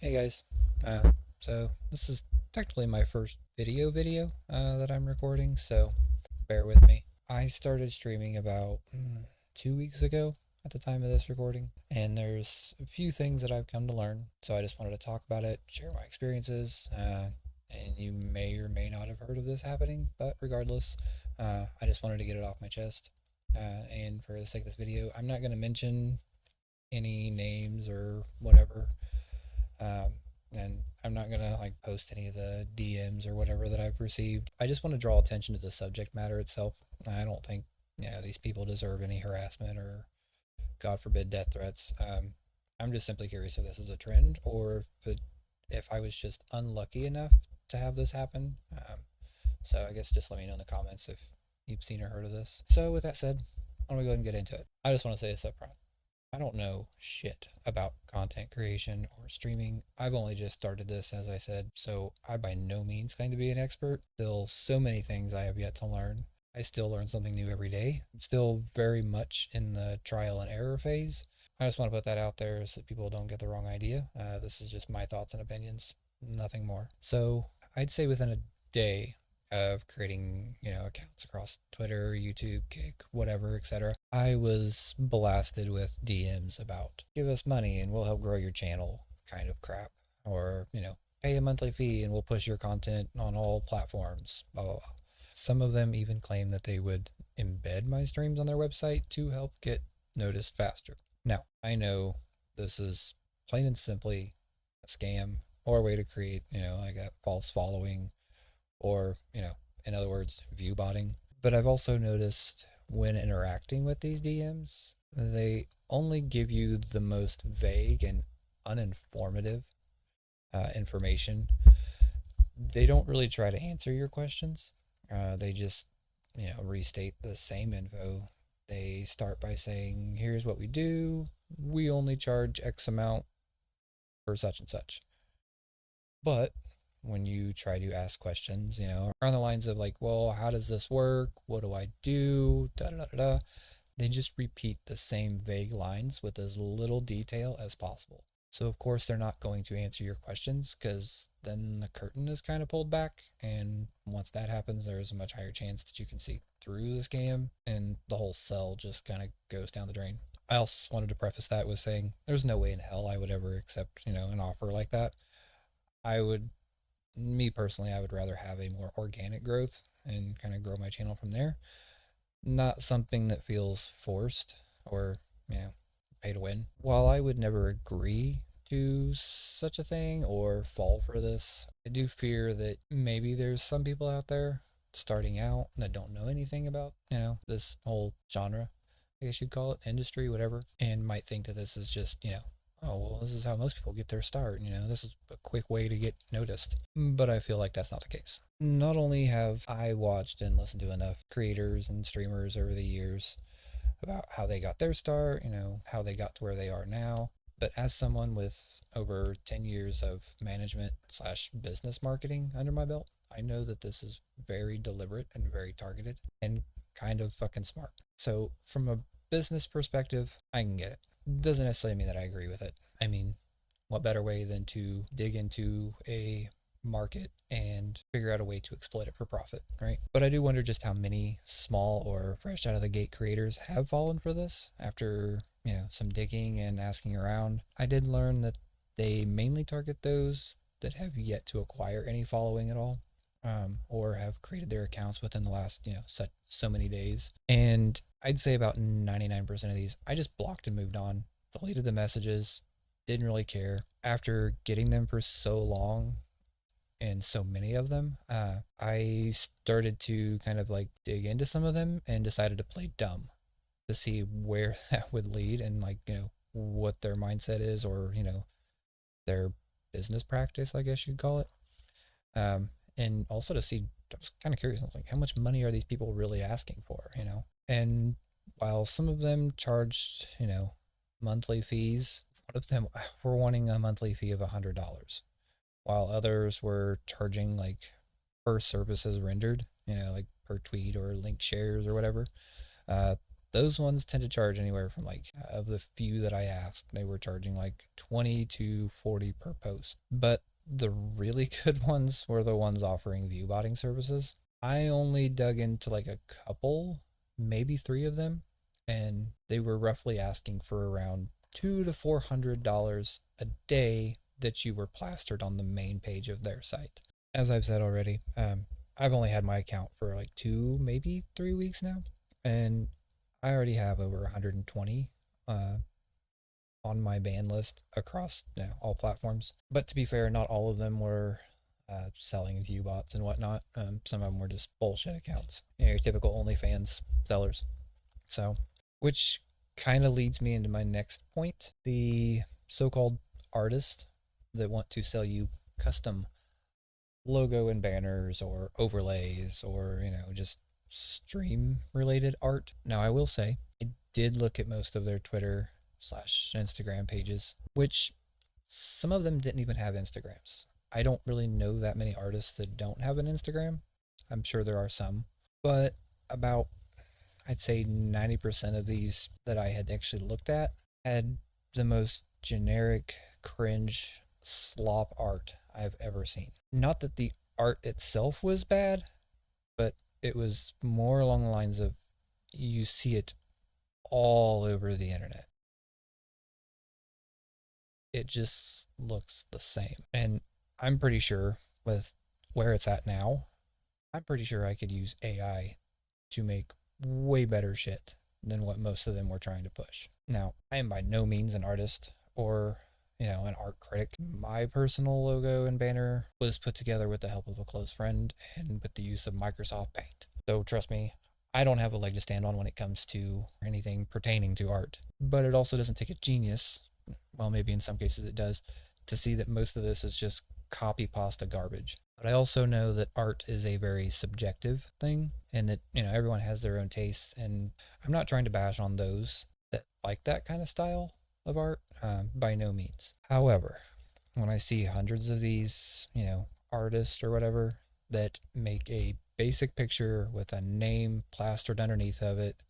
Hey guys, so this is technically my first video that I'm recording, so bear with me. I started streaming about 2 weeks ago at the time of this recording, and there's a few things that I've come to learn, so I just wanted to talk about it, share my experiences, and you may or may not have heard of this happening, but regardless, I just wanted to get it off my chest. And for the sake of this video, I'm not going to mention any names or whatever. Um, and I'm not gonna like post any of the DMs or whatever that I've received. I just want to draw attention to the subject matter itself. I don't think these people deserve any harassment or, God forbid, death threats. I'm just simply curious if this is a trend or if I was just unlucky enough to have this happen. So I guess just let me know in the comments if you've seen or heard of this. So with that said, I'm gonna go ahead and get into it. I just want to say this up front. I don't know shit about content creation or streaming. I've only just started this, as I said, so I by no means claim to be an expert. Still, so many things I have yet to learn. I still learn something new every day. I'm still very much in the trial and error phase. I just want to put that out there so that people don't get the wrong idea. This is just my thoughts and opinions, nothing more. So I'd say within a day of creating, accounts across Twitter, YouTube, Kick, whatever, etc. I was blasted with DMs about give us money and we'll help grow your channel kind of crap. Or, pay a monthly fee and we'll push your content on all platforms, blah, blah, blah. Some of them even claim that they would embed my streams on their website to help get noticed faster. Now, I know this is plain and simply a scam or a way to create, like a false following or, in other words, view botting. But I've also noticed when interacting with these DMs, they only give you the most vague and uninformative information. They don't really try to answer your questions. They just, restate the same info. They start by saying, here's what we do. We only charge X amount for such and such. But when you try to ask questions, around the lines of like, well, how does this work? What do I do? Da da da da. They just repeat the same vague lines with as little detail as possible. So, of course, they're not going to answer your questions because then the curtain is kind of pulled back. And once that happens, there's a much higher chance that you can see through the scam and the whole cell just kind of goes down the drain. I also wanted to preface that with saying there's no way in hell I would ever accept, an offer like that. I would Me personally, I would rather have a more organic growth and kind of grow my channel from there. Not something that feels forced or, pay to win. While I would never agree to such a thing or fall for this, I do fear that maybe there's some people out there starting out that don't know anything about, this whole genre, I guess you'd call it, industry, whatever, and might think that this is just, oh, well, this is how most people get their start. This is a quick way to get noticed. But I feel like that's not the case. Not only have I watched and listened to enough creators and streamers over the years about how they got their start, how they got to where they are now, but as someone with over 10 years of management slash business marketing under my belt, I know that this is very deliberate and very targeted and kind of fucking smart. So from a business perspective, I can get it. Doesn't necessarily mean that I agree with it. I mean, what better way than to dig into a market and figure out a way to exploit it for profit, right? But I do wonder just how many small or fresh out of the gate creators have fallen for this after, some digging and asking around. I did learn that they mainly target those that have yet to acquire any following at all. Or have created their accounts within the last, so many days. And I'd say about 99% of these, I just blocked and moved on, deleted the messages, didn't really care. After getting them for so long and so many of them, I started to kind of like dig into some of them and decided to play dumb to see where that would lead and like, what their mindset is or, their business practice, I guess you'd call it. And also to see, I was kind of curious, I was like, how much money are these people really asking for, And while some of them charged, monthly fees, one of them were wanting a monthly fee of $100, while others were charging like per services rendered, like per tweet or link shares or whatever. those ones tend to charge anywhere from like, of the few that I asked, they were charging like 20 to 40 per post. But the really good ones were the ones offering viewbotting services. I only dug into like a couple, maybe three of them, and they were roughly asking for around $200 to $400 a day that you were plastered on the main page of their site. As I've said already, I've only had my account for like 2, maybe 3 weeks now, and I already have over 120 on my ban list across all platforms. But to be fair, not all of them were selling view bots and whatnot. Some of them were just bullshit accounts, your typical OnlyFans sellers. So, which kind of leads me into my next point. The so-called artists that want to sell you custom logo and banners or overlays or, just stream related art. Now, I will say, I did look at most of their Twitter / Instagram pages, which some of them didn't even have Instagrams. I don't really know that many artists that don't have an Instagram. I'm sure there are some, but about, I'd say 90% of these that I had actually looked at had the most generic, cringe, slop art I've ever seen. Not that the art itself was bad, but it was more along the lines of you see it all over the internet. It just looks the same. And I'm pretty sure with where it's at now, I'm pretty sure I could use AI to make way better shit than what most of them were trying to push. Now, I am by no means an artist or, an art critic. My personal logo and banner was put together with the help of a close friend and with the use of Microsoft Paint. So trust me, I don't have a leg to stand on when it comes to anything pertaining to art. But it also doesn't take a genius, well, maybe in some cases it does, to see that most of this is just copy pasta garbage. But I also know that art is a very subjective thing and that, everyone has their own taste. And I'm not trying to bash on those that like that kind of style of art, by no means. However, when I see hundreds of these, artists or whatever that make a basic picture with a name plastered underneath of it,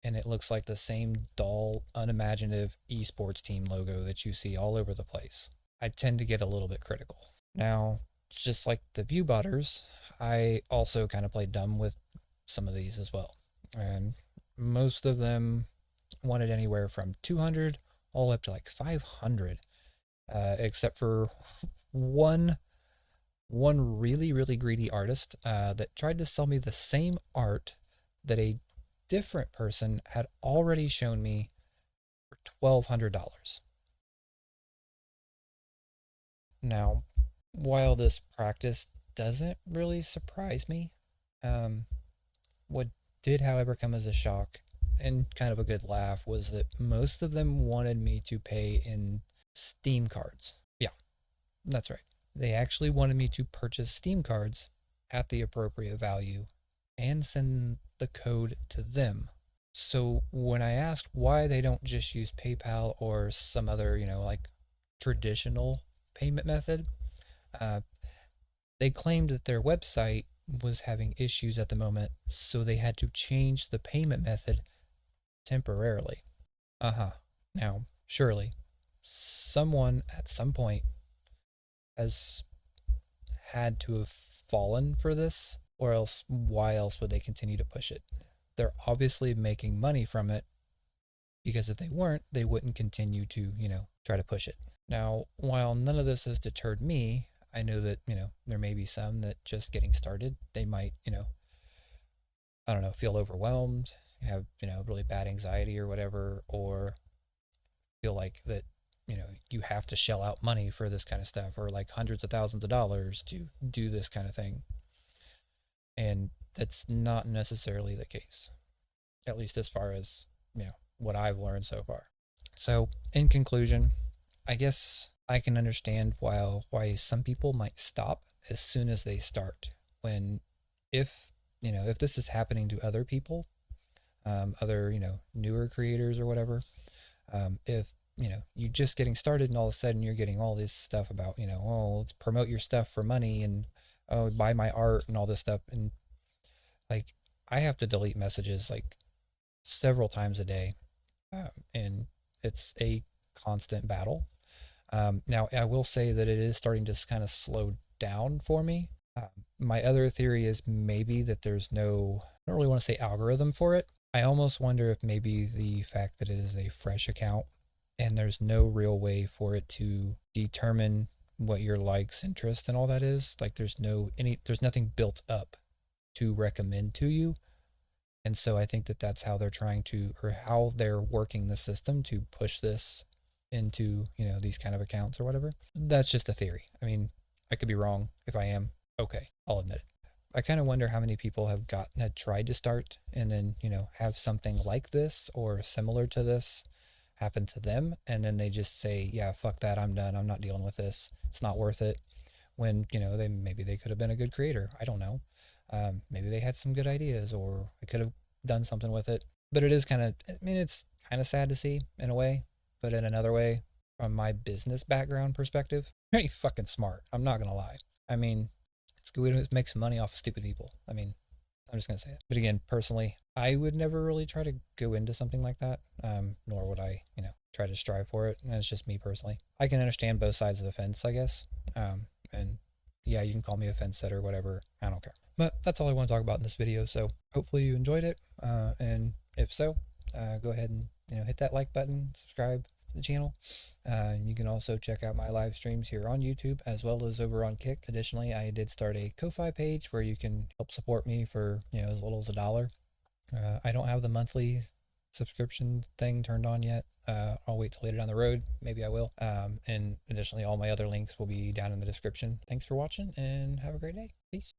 and it looks like the same dull, unimaginative esports team logo that you see all over the place, I tend to get a little bit critical. Now, just like the viewbotters, I also kind of play dumb with some of these as well. And most of them wanted anywhere from 200 all up to like 500, except for one really, really greedy artist that tried to sell me the same art that a different person had already shown me for $1,200. Now, while this practice doesn't really surprise me, what did, however, come as a shock and kind of a good laugh was that most of them wanted me to pay in Steam cards. Yeah, that's right. They actually wanted me to purchase Steam cards at the appropriate value and send the code to them. So when I asked why they don't just use PayPal or some other, like traditional payment method, they claimed that their website was having issues at the moment, so they had to change the payment method temporarily. Now, surely, someone at some point has had to have fallen for this, or else why else would they continue to push it? They're obviously making money from it, because if they weren't, they wouldn't continue to, try to push it. Now, while none of this has deterred me, I know that, there may be some that just getting started, they might, I don't know, feel overwhelmed, have, really bad anxiety or whatever, or feel like that, you have to shell out money for this kind of stuff, or like hundreds of thousands of dollars to do this kind of thing. And that's not necessarily the case, at least as far as, what I've learned so far. So in conclusion, I guess I can understand why some people might stop as soon as they start. When, if this is happening to other people, other, newer creators or whatever, if, you're just getting started and all of a sudden you're getting all this stuff about, oh, let's promote your stuff for money and, oh, buy my art and all this stuff. And like, I have to delete messages like several times a day, and it's a constant battle. Now, I will say that it is starting to kind of slow down for me. My other theory is maybe that there's no, I don't really want to say algorithm for it. I almost wonder if maybe the fact that it is a fresh account and there's no real way for it to determine what your likes, interest, and all that is. Like there's nothing built up to recommend to you. And so I think that that's how they're trying to, or how they're working the system to push this into, these kind of accounts or whatever. That's just a theory. I mean, I could be wrong. If I am, okay, I'll admit it. I kind of wonder how many people had tried to start and then, have something like this or similar to this happen to them. And then they just say, yeah, fuck that. I'm done. I'm not dealing with this. It's not worth it. When, maybe they could have been a good creator. I don't know. Maybe they had some good ideas or I could have done something with it. But it is it's kind of sad to see in a way, but in another way, from my business background perspective, pretty fucking smart. I'm not going to lie. I mean, it's good to make some money off of stupid people. I mean, I'm just going to say it. But again, personally, I would never really try to go into something like that, nor would I, try to strive for it. And it's just me personally. I can understand both sides of the fence, I guess. And yeah, you can call me a fence setter, whatever. I don't care. But that's all I want to talk about in this video. So hopefully you enjoyed it. And if so, go ahead and, hit that like button, subscribe to the channel. You can also check out my live streams here on YouTube as well as over on Kick. Additionally, I did start a Ko-Fi page where you can help support me for, as little as $1. I don't have the monthly subscription thing turned on yet. I'll wait till later down the road. Maybe I will. And additionally, all my other links will be down in the description. Thanks for watching and have a great day. Peace.